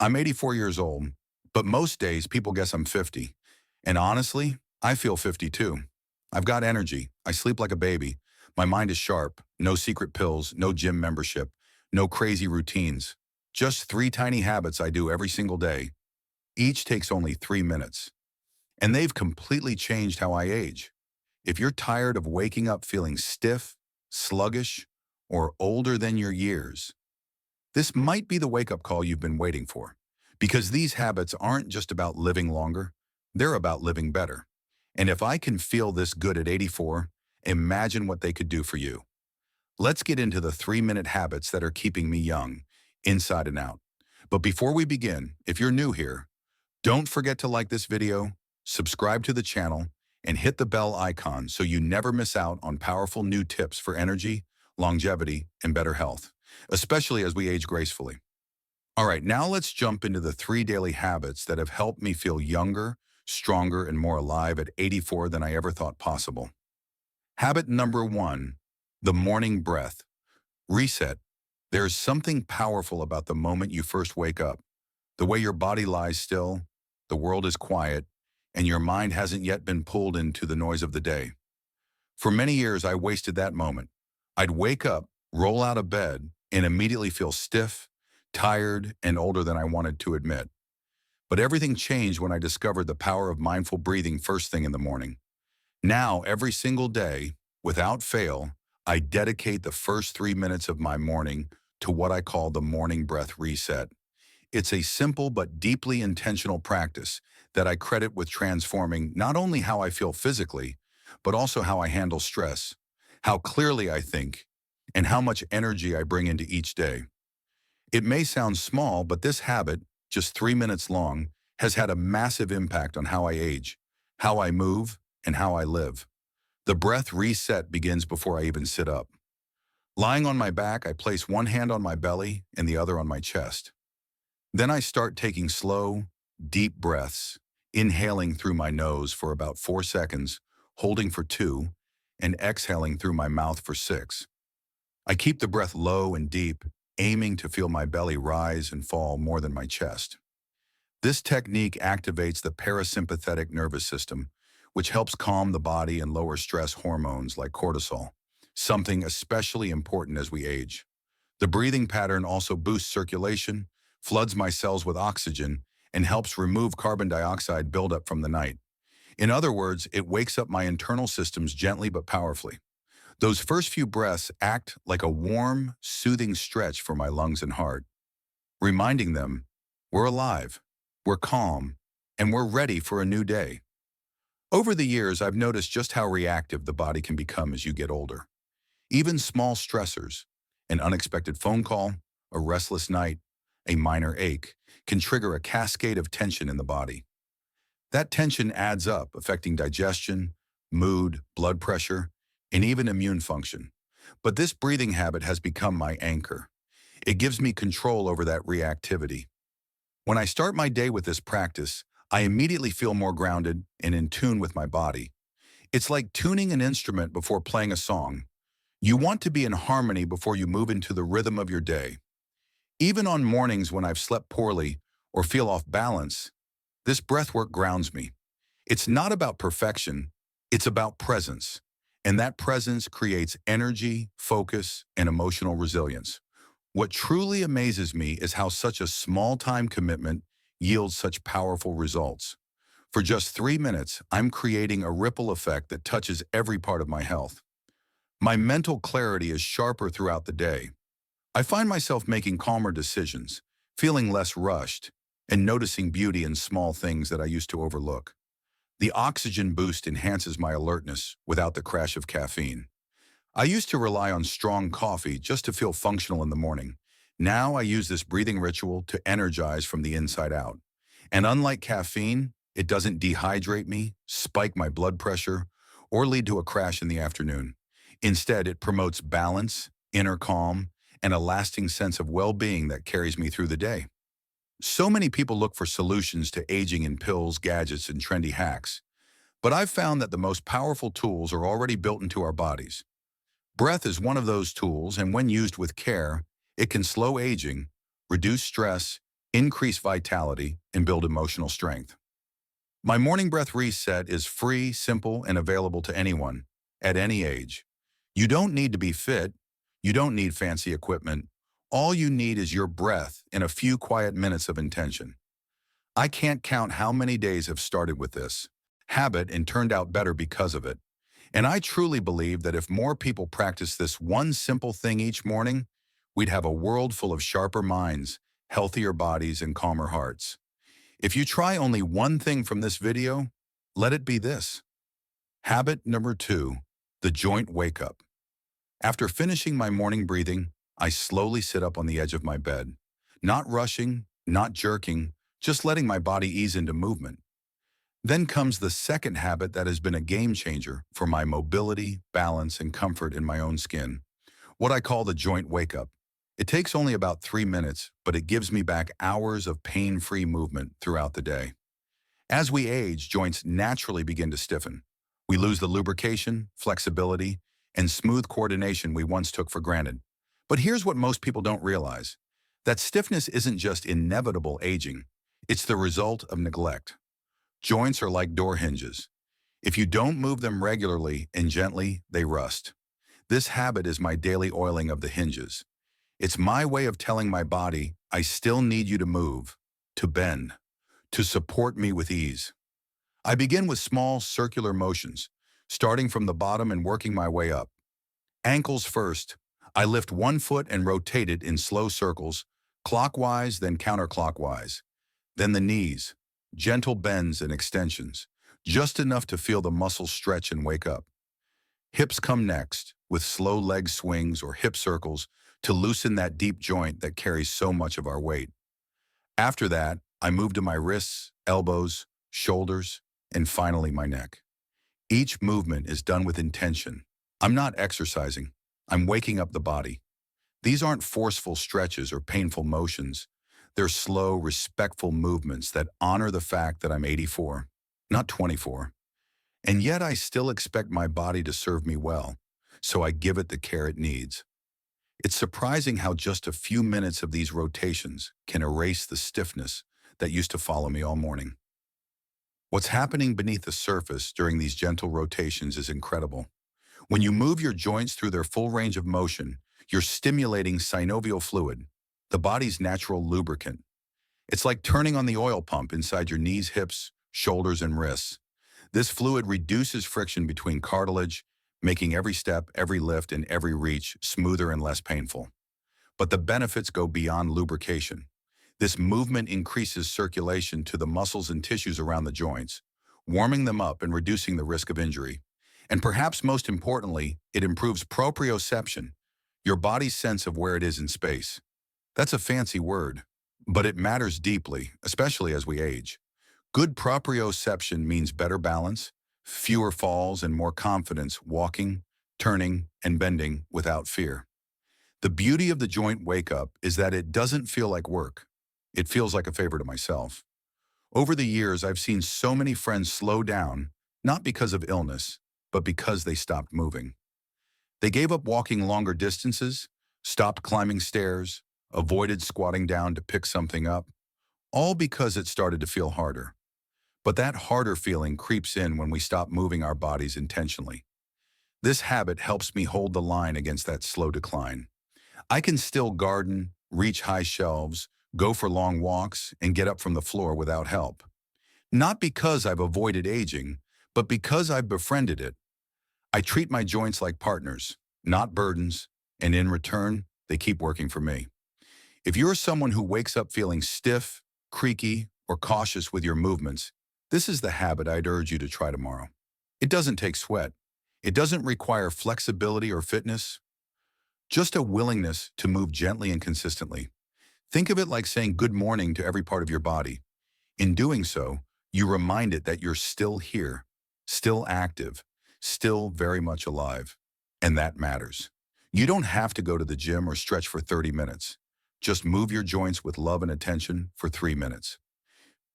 I'm 84 years old, but most days people guess I'm 50. And honestly, I feel 52. I've got energy. I sleep like a baby. My mind is sharp. No secret pills, no gym membership, no crazy routines. Just three tiny habits I do every single day. Each takes only 3 minutes. And they've completely changed how I age. If you're tired of waking up feeling stiff, sluggish, or older than your years, this might be the wake-up call you've been waiting for. Because these habits aren't just about living longer, they're about living better. And if I can feel this good at 84, imagine what they could do for you. Let's get into the 3-minute habits that are keeping me young, inside and out. But before we begin, if you're new here, don't forget to like this video, subscribe to the channel, and hit the bell icon so you never miss out on powerful new tips for energy, longevity, and better health, especially as we age gracefully. All right, now let's jump into the 3 daily habits that have helped me feel younger, stronger, and more alive at 84 than I ever thought possible. Habit number 1, the morning breath. Reset. There's something powerful about the moment you first wake up. The way your body lies still, the world is quiet, and your mind hasn't yet been pulled into the noise of the day. For many years, I wasted that moment. I'd wake up, roll out of bed, and immediately feel stiff, tired, and older than I wanted to admit. But everything changed when I discovered the power of mindful breathing first thing in the morning. Now, every single day, without fail, I dedicate the first 3 minutes of my morning to what I call the morning breath reset. It's a simple but deeply intentional practice that I credit with transforming not only how I feel physically, but also how I handle stress, how clearly I think, and how much energy I bring into each day. It may sound small, but this habit, just 3 minutes long, has had a massive impact on how I age, how I move, and how I live. The breath reset begins before I even sit up. Lying on my back, I place one hand on my belly and the other on my chest. Then I start taking slow, deep breaths, inhaling through my nose for about 4 seconds, holding for 2, and exhaling through my mouth for 6. I keep the breath low and deep, aiming to feel my belly rise and fall more than my chest. This technique activates the parasympathetic nervous system, which helps calm the body and lower stress hormones like cortisol, something especially important as we age. The breathing pattern also boosts circulation, floods my cells with oxygen, and helps remove carbon dioxide buildup from the night. In other words, it wakes up my internal systems gently but powerfully. Those first few breaths act like a warm, soothing stretch for my lungs and heart, reminding them we're alive, we're calm, and we're ready for a new day. Over the years, I've noticed just how reactive the body can become as you get older. Even small stressors, an unexpected phone call, a restless night, a minor ache, can trigger a cascade of tension in the body. That tension adds up, affecting digestion, mood, blood pressure, and even immune function. But this breathing habit has become my anchor. It gives me control over that reactivity. When I start my day with this practice, I immediately feel more grounded and in tune with my body. It's like tuning an instrument before playing a song. You want to be in harmony before you move into the rhythm of your day. Even on mornings when I've slept poorly or feel off balance, this breathwork grounds me. It's not about perfection, it's about presence. And that presence creates energy, focus, and emotional resilience. What truly amazes me is how such a small time commitment yields such powerful results. For just 3 minutes, I'm creating a ripple effect that touches every part of my health. My mental clarity is sharper throughout the day. I find myself making calmer decisions, feeling less rushed, and noticing beauty in small things that I used to overlook. The oxygen boost enhances my alertness without the crash of caffeine. I used to rely on strong coffee just to feel functional in the morning. Now I use this breathing ritual to energize from the inside out. And unlike caffeine, it doesn't dehydrate me, spike my blood pressure, or lead to a crash in the afternoon. Instead, it promotes balance, inner calm, and a lasting sense of well-being that carries me through the day. So many people look for solutions to aging in pills, gadgets, and trendy hacks. But I've found that the most powerful tools are already built into our bodies. Breath is one of those tools, and when used with care, it can slow aging, reduce stress, increase vitality, and build emotional strength. My morning breath reset is free, simple, and available to anyone, at any age. You don't need to be fit. You don't need fancy equipment. All you need is your breath and a few quiet minutes of intention. I can't count how many days have started with this habit and turned out better because of it. And I truly believe that if more people practice this one simple thing each morning, we'd have a world full of sharper minds, healthier bodies, and calmer hearts. If you try only one thing from this video, let it be this. Habit number 2, the joint wake up. After finishing my morning breathing, I slowly sit up on the edge of my bed. Not rushing, not jerking, just letting my body ease into movement. Then comes the second habit that has been a game changer for my mobility, balance, and comfort in my own skin. What I call the joint wake up. It takes only about 3 minutes, but it gives me back hours of pain-free movement throughout the day. As we age, joints naturally begin to stiffen. We lose the lubrication, flexibility, and smooth coordination we once took for granted. But here's what most people don't realize. That stiffness isn't just inevitable aging. It's the result of neglect. Joints are like door hinges. If you don't move them regularly and gently, they rust. This habit is my daily oiling of the hinges. It's my way of telling my body, I still need you to move, to bend, to support me with ease. I begin with small circular motions, starting from the bottom and working my way up. Ankles first. I lift one foot and rotate it in slow circles, clockwise then counterclockwise. Then the knees, gentle bends and extensions, just enough to feel the muscles stretch and wake up. Hips come next, with slow leg swings or hip circles to loosen that deep joint that carries so much of our weight. After that, I move to my wrists, elbows, shoulders, and finally my neck. Each movement is done with intention. I'm not exercising. I'm waking up the body. These aren't forceful stretches or painful motions. They're slow, respectful movements that honor the fact that I'm 84, not 24. And yet I still expect my body to serve me well, so I give it the care it needs. It's surprising how just a few minutes of these rotations can erase the stiffness that used to follow me all morning. What's happening beneath the surface during these gentle rotations is incredible. When you move your joints through their full range of motion, you're stimulating synovial fluid, the body's natural lubricant. It's like turning on the oil pump inside your knees, hips, shoulders, and wrists. This fluid reduces friction between cartilage, making every step, every lift, and every reach smoother and less painful. But the benefits go beyond lubrication. This movement increases circulation to the muscles and tissues around the joints, warming them up and reducing the risk of injury. And perhaps most importantly, it improves proprioception, your body's sense of where it is in space. That's a fancy word, but it matters deeply, especially as we age. Good proprioception means better balance, fewer falls, and more confidence walking, turning, and bending without fear. The beauty of the joint wake-up is that it doesn't feel like work. It feels like a favor to myself. Over the years, I've seen so many friends slow down, not because of illness, but because they stopped moving. They gave up walking longer distances, stopped climbing stairs, avoided squatting down to pick something up, all because it started to feel harder. But that harder feeling creeps in when we stop moving our bodies intentionally. This habit helps me hold the line against that slow decline. I can still garden, reach high shelves, go for long walks, and get up from the floor without help. Not because I've avoided aging, but because I've befriended it. I treat my joints like partners, not burdens, and in return, they keep working for me. If you're someone who wakes up feeling stiff, creaky, or cautious with your movements, this is the habit I'd urge you to try tomorrow. It doesn't take sweat. It doesn't require flexibility or fitness, just a willingness to move gently and consistently. Think of it like saying good morning to every part of your body. In doing so, you remind it that you're still here, still active, still very much alive. And that matters. You don't have to go to the gym or stretch for 30 minutes. Just move your joints with love and attention for 3 minutes.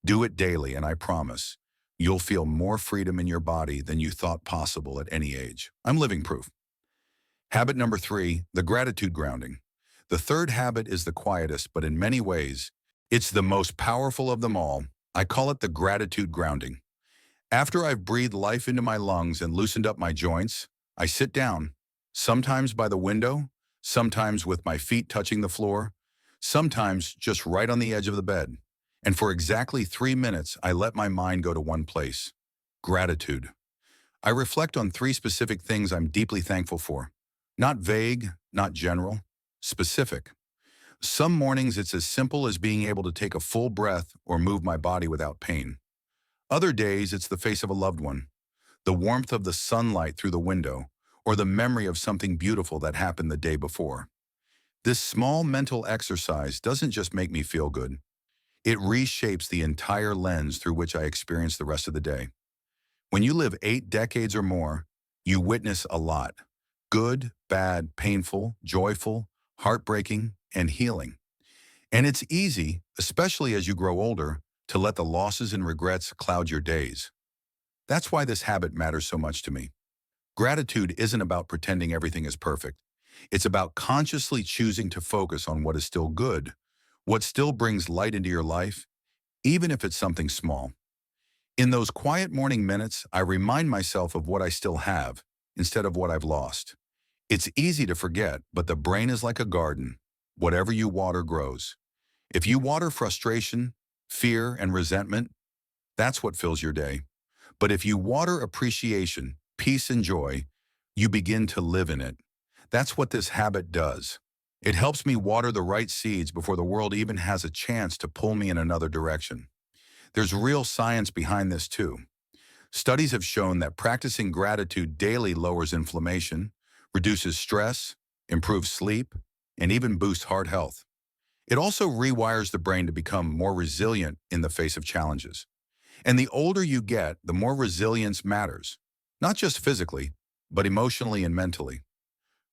Do it daily, and I promise, you'll feel more freedom in your body than you thought possible at any age. I'm living proof. Habit number 3, the gratitude grounding. The third habit is the quietest, but in many ways, It's the most powerful of them all. I call it the gratitude grounding. After I've breathed life into my lungs and loosened up my joints, I sit down, sometimes by the window, sometimes with my feet touching the floor, sometimes just right on the edge of the bed. And for exactly 3 minutes, I let my mind go to one place: gratitude. I reflect on three specific things I'm deeply thankful for. Not vague, not general, specific. Some mornings it's as simple as being able to take a full breath or move my body without pain. Other days it's the face of a loved one, the warmth of the sunlight through the window, or the memory of something beautiful that happened the day before. This small mental exercise doesn't just make me feel good. It reshapes the entire lens through which I experience the rest of the day. When you live 8 decades or more, you witness a lot: good, bad, painful, joyful, heartbreaking, and healing. And it's easy, especially as you grow older, to let the losses and regrets cloud your days. That's why this habit matters so much to me. Gratitude isn't about pretending everything is perfect. It's about consciously choosing to focus on what is still good, what still brings light into your life, even if it's something small. In those quiet morning minutes, I remind myself of what I still have instead of what I've lost. It's easy to forget, but the brain is like a garden. Whatever you water grows. If you water frustration, fear, and resentment, that's what fills your day. But if you water appreciation, peace, and joy, you begin to live in it. That's what this habit does. It helps me water the right seeds before the world even has a chance to pull me in another direction. There's real science behind this too. Studies have shown that practicing gratitude daily lowers inflammation, reduces stress, improves sleep, and even boosts heart health. It also rewires the brain to become more resilient in the face of challenges. And the older you get, the more resilience matters, not just physically, but emotionally and mentally.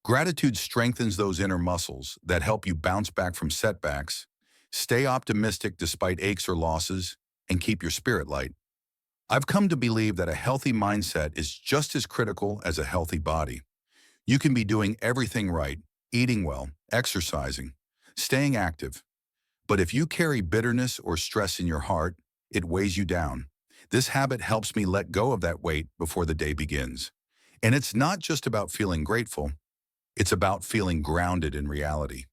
Gratitude strengthens those inner muscles that help you bounce back from setbacks, stay optimistic despite aches or losses, and keep your spirit light. I've come to believe that a healthy mindset is just as critical as a healthy body. You can be doing everything right: eating well, exercising, staying active. But if you carry bitterness or stress in your heart, it weighs you down. This habit helps me let go of that weight before the day begins. And it's not just about feeling grateful, it's about feeling grounded in reality.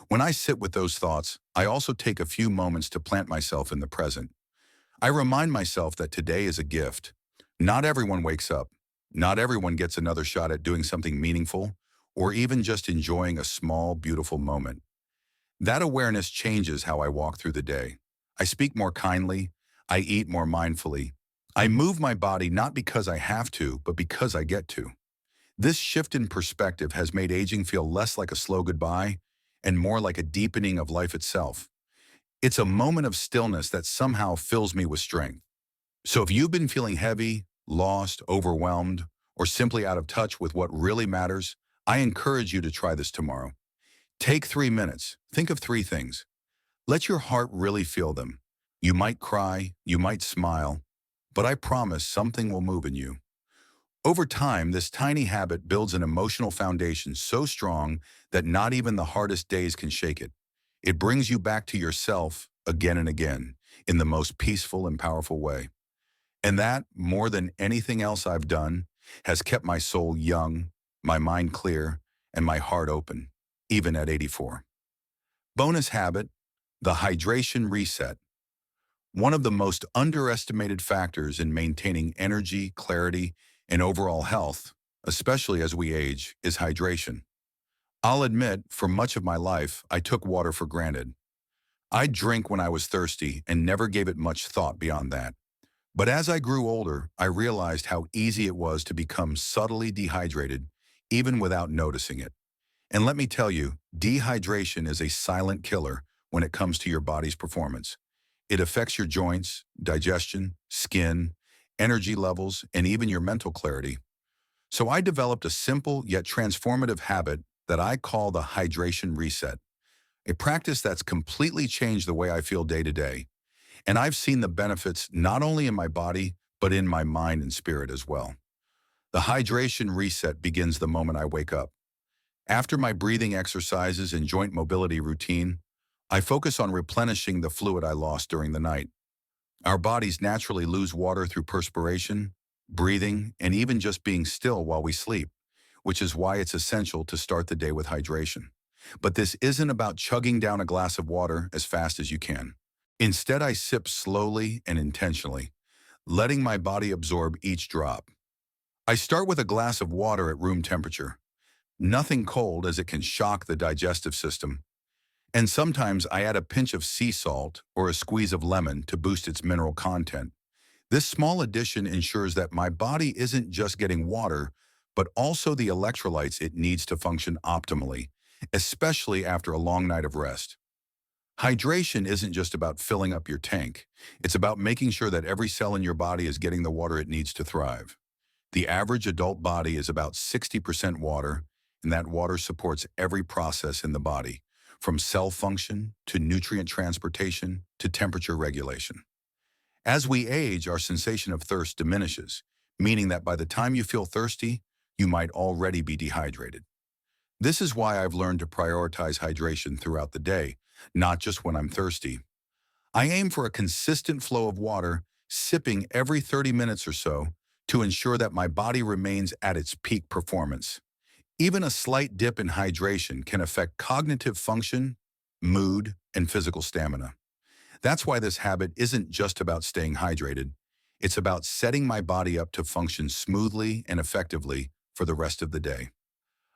When I sit with those thoughts, I also take a few moments to plant myself in the present. I remind myself that today is a gift. Not everyone wakes up. Not everyone gets another shot at doing something meaningful, or even just enjoying a small, beautiful moment. That awareness changes how I walk through the day. I speak more kindly. I eat more mindfully. I move my body not because I have to, but because I get to. This shift in perspective has made aging feel less like a slow goodbye and more like a deepening of life itself. It's a moment of stillness that somehow fills me with strength. So if you've been feeling heavy, lost, overwhelmed, or simply out of touch with what really matters, I encourage you to try this tomorrow. Take 3 minutes. Think of three things. Let your heart really feel them. You might cry, you might smile, but I promise something will move in you. Over time, this tiny habit builds an emotional foundation so strong that not even the hardest days can shake it. It brings you back to yourself again and again in the most peaceful and powerful way. And that, more than anything else I've done, has kept my soul young, my mind clear, and my heart open, even at 84. Bonus habit: the hydration reset. One of the most underestimated factors in maintaining energy, clarity, and overall health, especially as we age, is hydration. I'll admit, for much of my life, I took water for granted. I'd drink when I was thirsty and never gave it much thought beyond that. But as I grew older, I realized how easy it was to become subtly dehydrated, even without noticing it. And let me tell you, dehydration is a silent killer when it comes to your body's performance. It affects your joints, digestion, skin, energy levels, and even your mental clarity. So I developed a simple yet transformative habit that I call the hydration reset, a practice that's completely changed the way I feel day to day. And I've seen the benefits not only in my body, but in my mind and spirit as well. The hydration reset begins the moment I wake up. After my breathing exercises and joint mobility routine, I focus on replenishing the fluid I lost during the night. Our bodies naturally lose water through perspiration, breathing, and even just being still while we sleep, which is why it's essential to start the day with hydration. But this isn't about chugging down a glass of water as fast as you can. Instead, I sip slowly and intentionally, letting my body absorb each drop. I start with a glass of water at room temperature, nothing cold as it can shock the digestive system, and sometimes I add a pinch of sea salt or a squeeze of lemon to boost its mineral content. This small addition ensures that my body isn't just getting water, but also the electrolytes it needs to function optimally, especially after a long night of rest. Hydration isn't just about filling up your tank. It's about making sure that every cell in your body is getting the water it needs to thrive. The average adult body is about 60% water, and that water supports every process in the body, from cell function to nutrient transportation to temperature regulation. As we age, our sensation of thirst diminishes, meaning that by the time you feel thirsty, you might already be dehydrated. This is why I've learned to prioritize hydration throughout the day, not just when I'm thirsty. I aim for a consistent flow of water, sipping every 30 minutes or so to ensure that my body remains at its peak performance. Even a slight dip in hydration can affect cognitive function, mood, and physical stamina. That's why this habit isn't just about staying hydrated. It's about setting my body up to function smoothly and effectively for the rest of the day.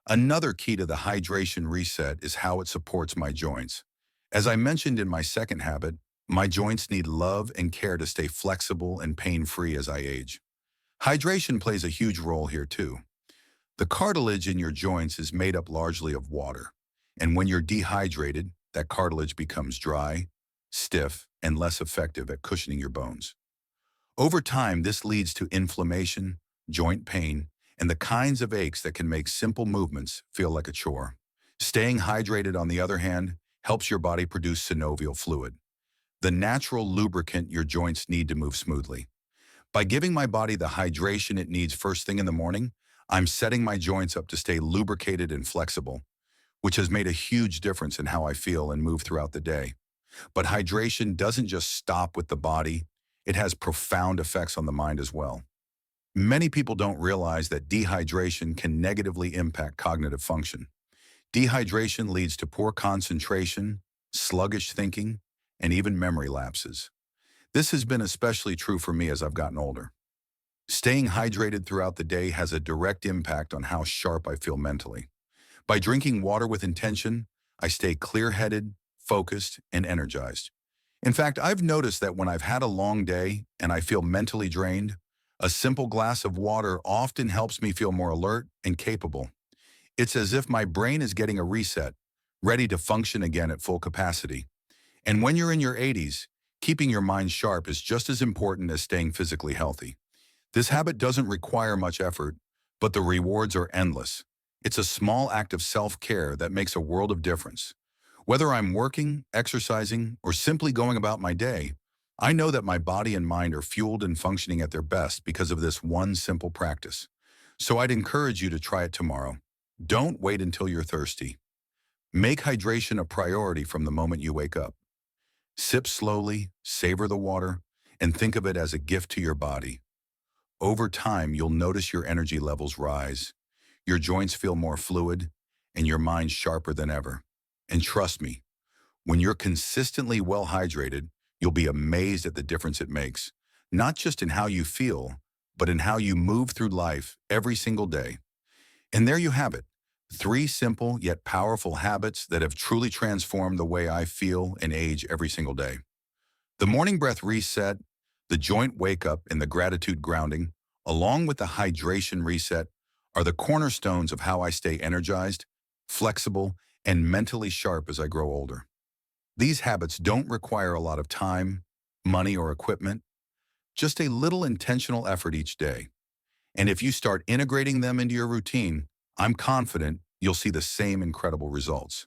Another key to the hydration reset is how it supports my joints. As I mentioned in my second habit, my joints need love and care to stay flexible and pain-free as I age. Hydration plays a huge role here too. The cartilage in your joints is made up largely of water, and when you're dehydrated, that cartilage becomes dry, stiff, and less effective at cushioning your bones. Over time, this leads to inflammation, joint pain, and the kinds of aches that can make simple movements feel like a chore. Staying hydrated, on the other hand, helps your body produce synovial fluid, the natural lubricant your joints need to move smoothly. By giving my body the hydration it needs first thing in the morning, I'm setting my joints up to stay lubricated and flexible, which has made a huge difference in how I feel and move throughout the day. But hydration doesn't just stop with the body, it has profound effects on the mind as well. Many people don't realize that dehydration can negatively impact cognitive function. Dehydration leads to poor concentration, sluggish thinking, and even memory lapses. This has been especially true for me as I've gotten older. Staying hydrated throughout the day has a direct impact on how sharp I feel mentally. By drinking water with intention, I stay clear-headed, focused, and energized. In fact, I've noticed that when I've had a long day and I feel mentally drained, a simple glass of water often helps me feel more alert and capable. It's as if my brain is getting a reset, ready to function again at full capacity. And when you're in your 80s, keeping your mind sharp is just as important as staying physically healthy. This habit doesn't require much effort, but the rewards are endless. It's a small act of self-care that makes a world of difference. Whether I'm working, exercising, or simply going about my day, I know that my body and mind are fueled and functioning at their best because of this one simple practice. So I'd encourage you to try it tomorrow. Don't wait until you're thirsty. Make hydration a priority from the moment you wake up. Sip slowly, savor the water, and think of it as a gift to your body. Over time, you'll notice your energy levels rise, your joints feel more fluid, and your mind sharper than ever. And trust me, when you're consistently well hydrated, you'll be amazed at the difference it makes, not just in how you feel, but in how you move through life every single day. And there you have it, 3 simple yet powerful habits that have truly transformed the way I feel and age every single day. The morning breath reset, the joint wake up, and the gratitude grounding, along with the hydration reset, are the cornerstones of how I stay energized, flexible, and mentally sharp as I grow older. These habits don't require a lot of time, money, or equipment, just a little intentional effort each day. And if you start integrating them into your routine, I'm confident you'll see the same incredible results.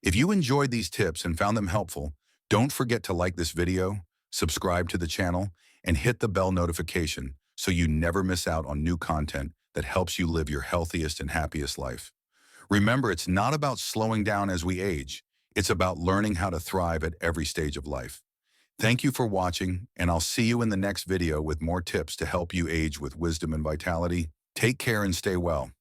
If you enjoyed these tips and found them helpful, don't forget to like this video, subscribe to the channel, and hit the bell notification so you never miss out on new content that helps you live your healthiest and happiest life. Remember, it's not about slowing down as we age. It's about learning how to thrive at every stage of life. Thank you for watching, and I'll see you in the next video with more tips to help you age with wisdom and vitality. Take care and stay well.